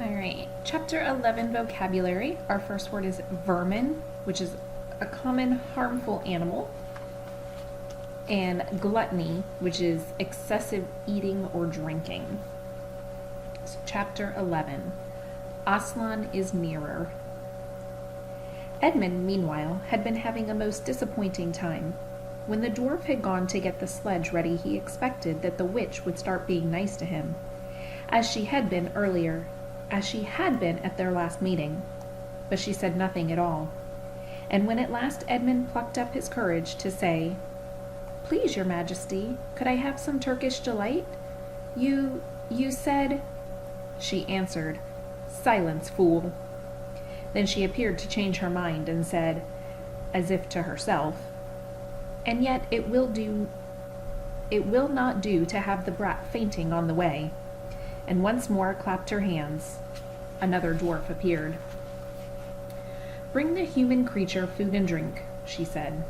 All right, chapter 11 vocabulary. Our first word is vermin, which is a common harmful animal, and gluttony, which is excessive eating or drinking. So, chapter 11, Aslan is nearer. Edmund, meanwhile, had been having a most disappointing time. When the dwarf had gone to get the sledge ready, he expected that the witch would start being nice to him, as she had been at their last meeting. But she said nothing at all. And when at last Edmund plucked up his courage to say, "Please, your majesty, could I have some Turkish delight? You said—" She answered, "Silence, fool." Then she appeared to change her mind and said, as if to herself, "And yet it will not do to have the brat fainting on the way," and once more clapped her hands. Another dwarf appeared. "Bring the human creature food and drink," she said.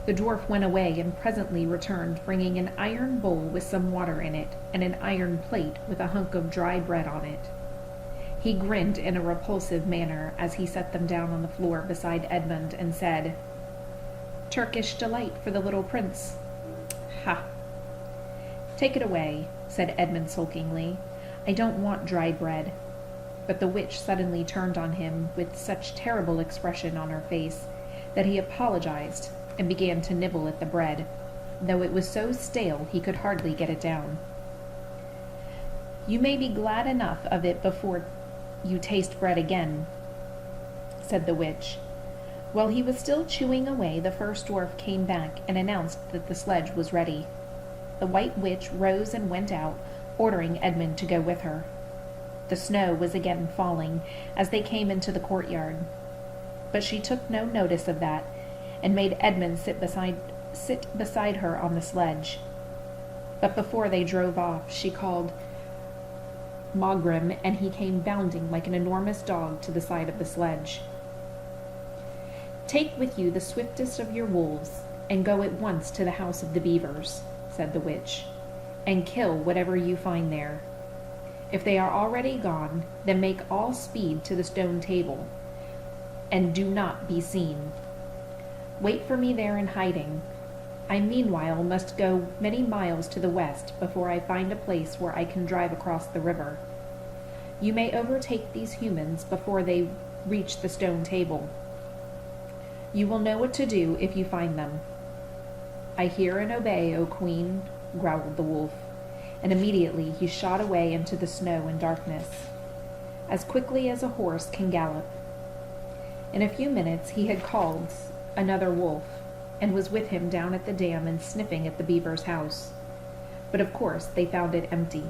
The dwarf went away and presently returned, bringing an iron bowl with some water in it, and an iron plate with a hunk of dry bread on it. He grinned in a repulsive manner as he set them down on the floor beside Edmund and said, "Turkish delight for the little prince. Ha!" "Take it away," said Edmund sulkingly. "I don't want dry bread." But the witch suddenly turned on him with such terrible expression on her face that he apologized and began to nibble at the bread, though it was so stale he could hardly get it down. "You may be glad enough of it before you taste bread again," said the witch. While he was still chewing away, the first dwarf came back and announced that the sledge was ready. The white witch rose and went out, ordering Edmund to go with her. The snow was again falling as they came into the courtyard, but she took no notice of that, and made Edmund sit beside her on the sledge. But before they drove off, she called Mogrim, and he came bounding like an enormous dog to the side of the sledge. "Take with you the swiftest of your wolves, and go at once to the house of the beavers," said the witch, "and kill whatever you find there. If they are already gone, then make all speed to the stone table, and do not be seen. Wait for me there in hiding. I meanwhile must go many miles to the west before I find a place where I can drive across the river. You may overtake these humans before they reach the stone table. You will know what to do if you find them." "I hear and obey, O Queen," growled the wolf, and immediately he shot away into the snow and darkness, as quickly as a horse can gallop. In a few minutes he had called another wolf, and was with him down at the dam and sniffing at the beaver's house. But of course they found it empty.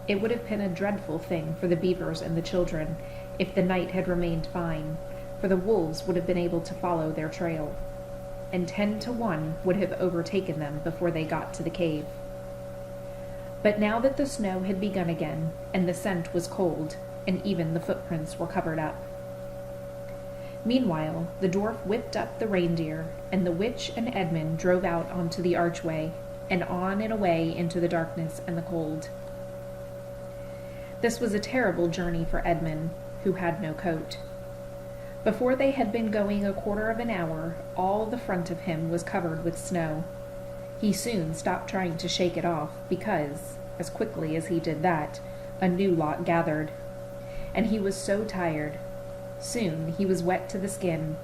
It would have been a dreadful thing for the beavers and the children if the night had remained fine, for the wolves would have been able to follow their trail, and 10 to 1 would have overtaken them before they got to the cave. But now that the snow had begun again, and the scent was cold, and even the footprints were covered up. Meanwhile, the dwarf whipped up the reindeer, and the witch and Edmund drove out onto the archway, and on and away into the darkness and the cold. This was a terrible journey for Edmund, who had no coat. Before they had been going a quarter of an hour, all the front of him was covered with snow. He soon stopped trying to shake it off, because, as quickly as he did that, a new lot gathered. And he was so tired. Soon he was wet to the skin,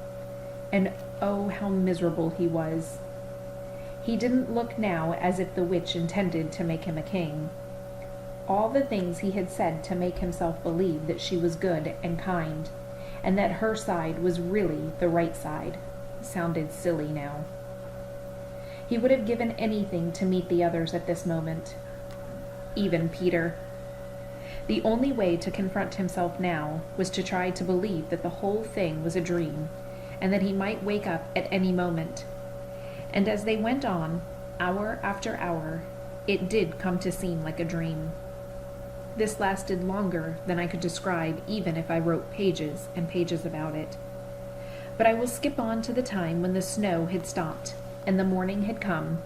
and oh, how miserable he was. He didn't look now as if the witch intended to make him a king. All the things he had said to make himself believe that she was good and kind, and that her side was really the right side, sounded silly now. He would have given anything to meet the others at this moment, even Peter. The only way to confront himself now was to try to believe that the whole thing was a dream, and that he might wake up at any moment. And as they went on, hour after hour, it did come to seem like a dream. This lasted longer than I could describe even if I wrote pages and pages about it. But I will skip on to the time when the snow had stopped, and the morning had come,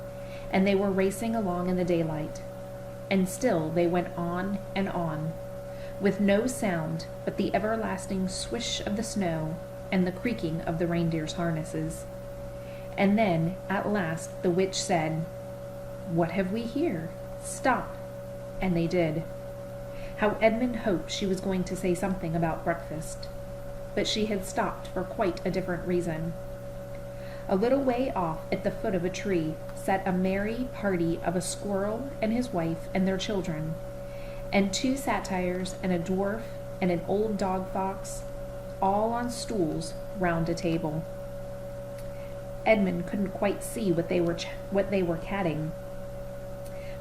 and they were racing along in the daylight. And still they went on and on, with no sound but the everlasting swish of the snow and the creaking of the reindeer's harnesses. And then, at last, the witch said, "What have we here? Stop!" And they did. How Edmund hoped she was going to say something about breakfast. But she had stopped for quite a different reason. A little way off at the foot of a tree sat a merry party of a squirrel and his wife and their children, and 2 satyrs and a dwarf and an old dog fox, all on stools round a table. Edmund couldn't quite see what they were catting,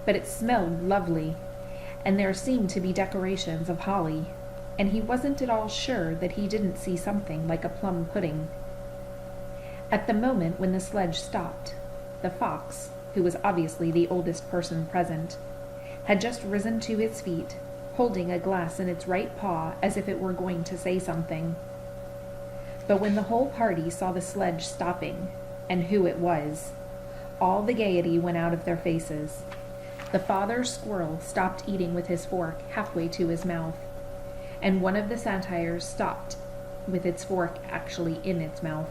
but it smelled lovely, and there seemed to be decorations of holly, and he wasn't at all sure that he didn't see something like a plum pudding. At the moment when the sledge stopped, the fox, who was obviously the oldest person present, had just risen to his feet, holding a glass in its right paw as if it were going to say something. But when the whole party saw the sledge stopping, and who it was, all the gaiety went out of their faces. The father squirrel stopped eating with his fork halfway to his mouth, and one of the satyrs stopped with its fork actually in its mouth,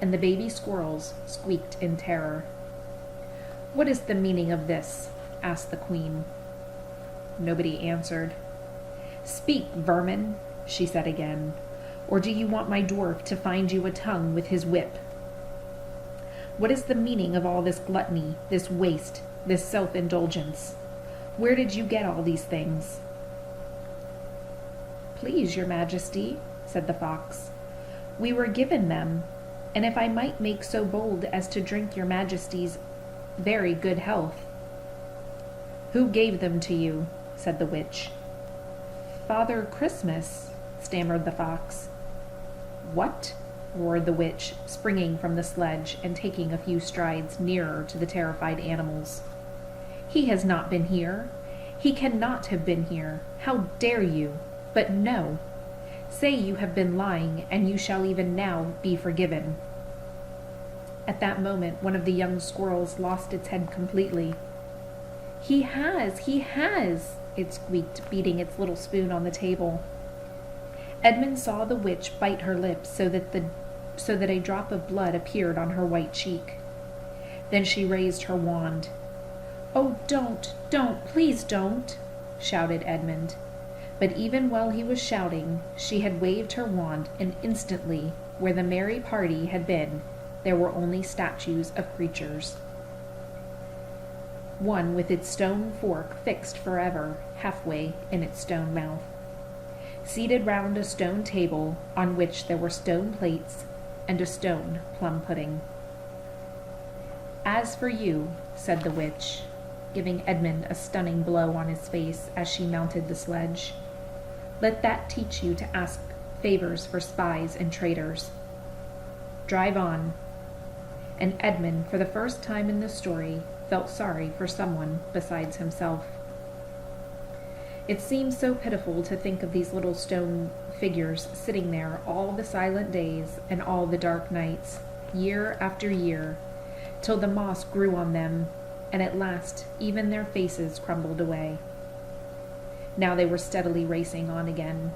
and the baby squirrels squeaked in terror. "What is the meaning of this?" asked the queen. Nobody answered. "Speak, vermin," she said again, "or do you want my dwarf to find you a tongue with his whip? What is the meaning of all this gluttony, this waste, this self-indulgence? Where did you get all these things?" "Please, your majesty," said the fox, "we were given them, and if I might make so bold as to drink your majesty's very good health." "Who gave them to you?" said the witch. "Father Christmas," stammered the fox. "What?" roared the witch, springing from the sledge and taking a few strides nearer to the terrified animals. "He has not been here. He cannot have been here. How dare you? But no. Say you have been lying, and you shall even now be forgiven." At that moment, one of the young squirrels lost its head completely. He has! It squeaked, beating its little spoon on the table. Edmund saw the witch bite her lips so that a drop of blood appeared on her white cheek. Then she raised her wand. "Oh, don't, please don't," shouted Edmund. But even while he was shouting, she had waved her wand, and instantly, where the merry party had been, there were only statues of creatures. One with its stone fork fixed forever, halfway in its stone mouth. Seated round a stone table on which there were stone plates and a stone plum pudding. "As for you," said the witch, giving Edmund a stunning blow on his face as she mounted the sledge, "let that teach you to ask favors for spies and traitors. Drive on." And Edmund, for the first time in the story, felt sorry for someone besides himself. It seems so pitiful to think of these little stone figures sitting there all the silent days and all the dark nights, year after year, till the moss grew on them, and at last even their faces crumbled away. Now they were steadily racing on again,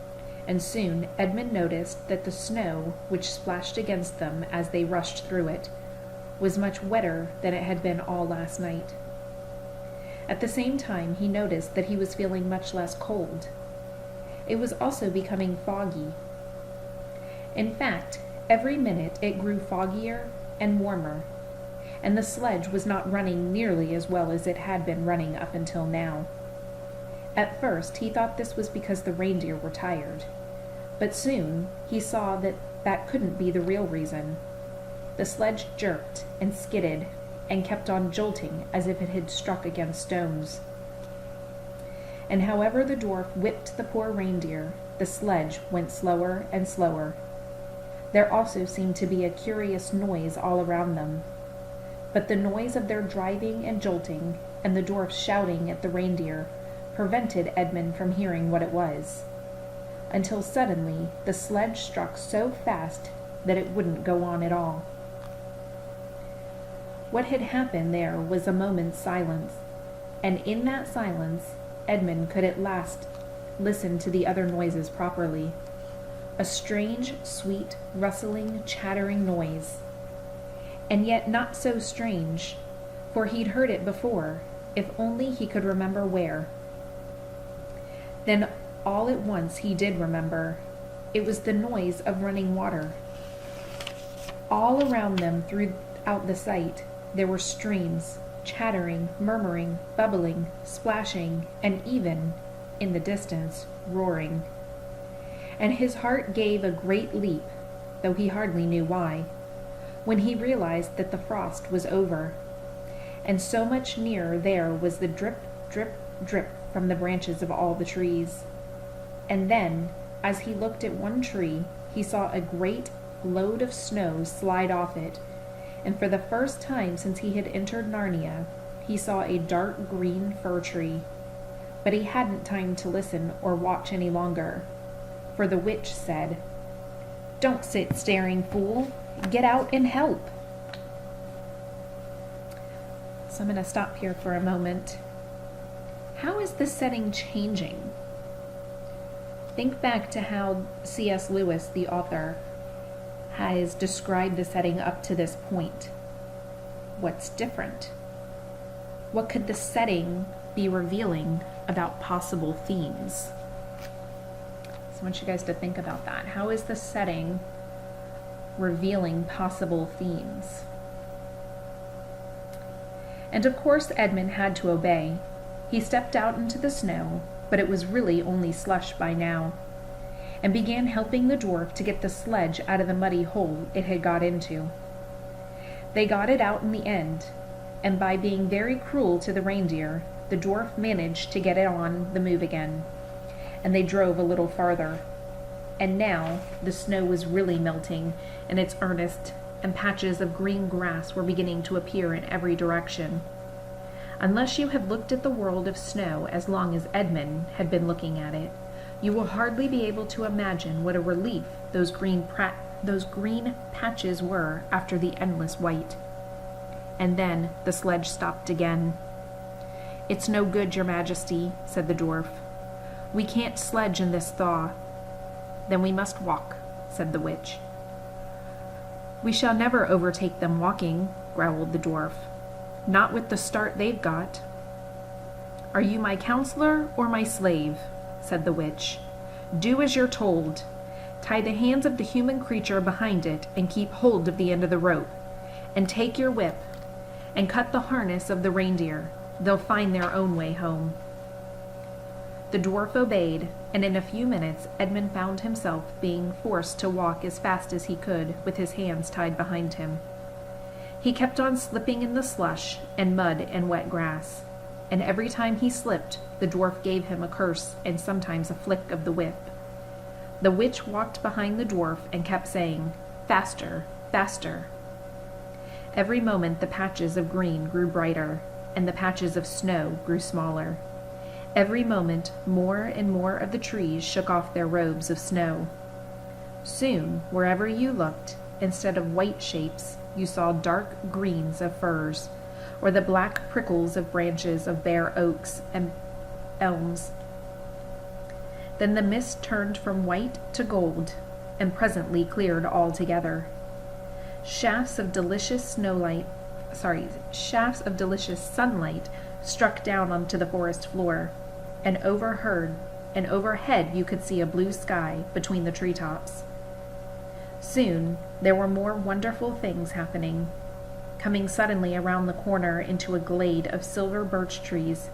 and soon Edmund noticed that the snow, which splashed against them as they rushed through it, was much wetter than it had been all last night. At the same time, he noticed that he was feeling much less cold. It was also becoming foggy. In fact, every minute it grew foggier and warmer, and the sledge was not running nearly as well as it had been running up until now. At first, he thought this was because the reindeer were tired, but soon he saw that that couldn't be the real reason. The sledge jerked and skidded and kept on jolting as if it had struck against stones. And however the dwarf whipped the poor reindeer, the sledge went slower and slower. There also seemed to be a curious noise all around them, but the noise of their driving and jolting, and the dwarf shouting at the reindeer, prevented Edmund from hearing what it was, until suddenly the sledge struck so fast that it wouldn't go on at all. What had happened there was a moment's silence, and in that silence Edmund could at last listen to the other noises properly. A strange, sweet, rustling, chattering noise. And yet not so strange, for he'd heard it before, if only he could remember where. Then all at once he did remember. It was the noise of running water. All around them throughout the site, there were streams, chattering, murmuring, bubbling, splashing, and even, in the distance, roaring. And his heart gave a great leap, though he hardly knew why, when he realized that the frost was over, and so much nearer there was the drip, drip, drip from the branches of all the trees. And then, as he looked at one tree, he saw a great load of snow slide off it, and for the first time since he had entered Narnia, he saw a dark green fir tree. But he hadn't time to listen or watch any longer, for the witch said, "Don't sit staring, fool. Get out and help." So I'm going to stop here for a moment. How is the setting changing? Think back to how C.S. Lewis, the author, has described the setting up to this point. What's different? What could the setting be revealing about possible themes? So I want you guys to think about that. How is the setting revealing possible themes? And of course Edmund had to obey. He stepped out into the snow, but it was really only slush by now, and began helping the dwarf to get the sledge out of the muddy hole it had got into. They got it out in the end, and by being very cruel to the reindeer, the dwarf managed to get it on the move again, and they drove a little farther. And now the snow was really melting in its earnest, and patches of green grass were beginning to appear in every direction. Unless you have looked at the world of snow as long as Edmund had been looking at it, you will hardly be able to imagine what a relief those green patches were after the endless white. And then the sledge stopped again. "It's no good, your majesty," said the dwarf. "We can't sledge in this thaw." "Then we must walk," said the witch. "We shall never overtake them walking," growled the dwarf. "Not with the start they've got." "Are you my counselor or my slave?" said the witch. "Do as you're told. Tie the hands of the human creature behind it and keep hold of the end of the rope. And take your whip and cut the harness of the reindeer. They'll find their own way home." The dwarf obeyed, and in a few minutes Edmund found himself being forced to walk as fast as he could with his hands tied behind him. He kept on slipping in the slush and mud and wet grass, and every time he slipped, the dwarf gave him a curse and sometimes a flick of the whip. The witch walked behind the dwarf and kept saying, "Faster, faster." Every moment the patches of green grew brighter, and the patches of snow grew smaller. Every moment more and more of the trees shook off their robes of snow. Soon, wherever you looked, instead of white shapes, you saw dark greens of firs, or the black prickles of branches of bare oaks and elms. Then the mist turned from white to gold, and presently cleared altogether. Shafts of delicious sunlight struck down onto the forest floor, and overhead you could see a blue sky between the treetops. Soon there were more wonderful things happening. Coming suddenly around the corner into a glade of silver birch trees,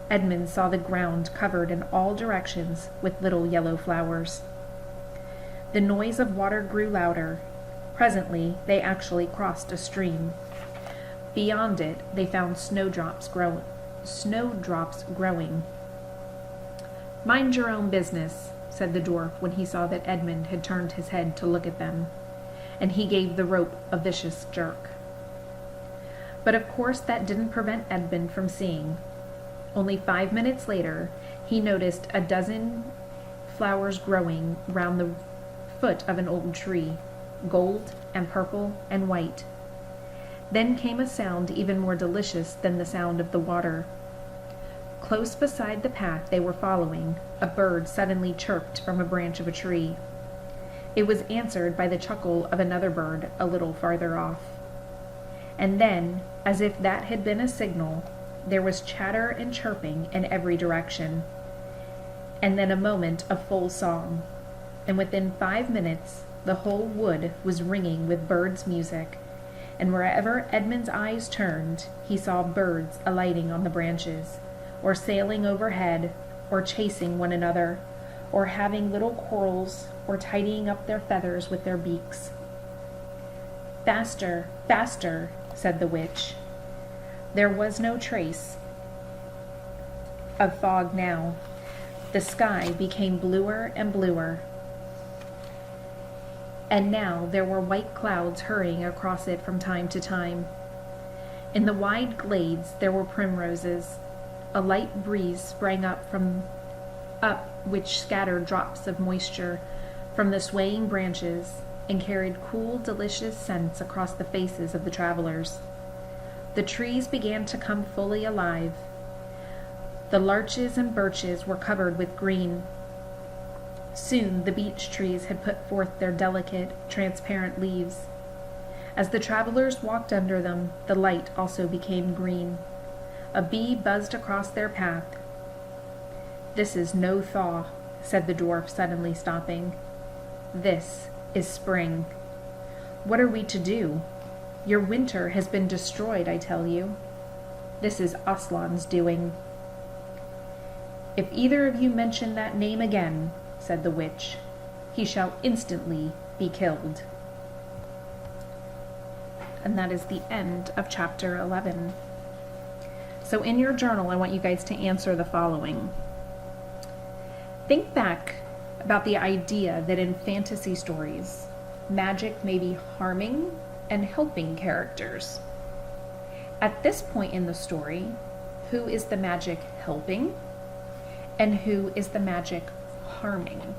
Edmund saw the ground covered in all directions with little yellow flowers. The noise of water grew louder. Presently they actually crossed a stream. Beyond it they found snowdrops growing. "Mind your own business," said the dwarf when he saw that Edmund had turned his head to look at them, and he gave the rope a vicious jerk. But of course that didn't prevent Edmund from seeing. Only 5 minutes later, he noticed a dozen flowers growing round the foot of an old tree, gold and purple and white. Then came a sound even more delicious than the sound of the water. close beside the path they were following, a bird suddenly chirped from a branch of a tree. It was answered by the chuckle of another bird a little farther off. And then, as if that had been a signal, there was chatter and chirping in every direction. And then a moment of full song, and within 5 minutes the whole wood was ringing with birds' music, and wherever Edmund's eyes turned, he saw birds alighting on the branches, or sailing overhead, or chasing one another, or having little quarrels, or tidying up their feathers with their beaks. "Faster, faster," said the witch. There was no trace of fog now. The sky became bluer and bluer, and now there were white clouds hurrying across it from time to time. In the wide glades there were primroses. A light breeze sprang up which scattered drops of moisture from the swaying branches and carried cool, delicious scents across the faces of the travelers. The trees began to come fully alive. The larches and birches were covered with green. Soon the beech trees had put forth their delicate, transparent leaves. As the travelers walked under them, the light also became green. A bee buzzed across their path. "This is no thaw," said the dwarf, suddenly stopping. "This is spring. What are we to do? Your winter has been destroyed, I tell you. This is Aslan's doing." "If either of you mention that name again," said the witch, "he shall instantly be killed." And that is the end of chapter 11. So in your journal, I want you guys to answer the following. Think back about the idea that in fantasy stories, magic may be harming and helping characters. At this point in the story, who is the magic helping and who is the magic harming?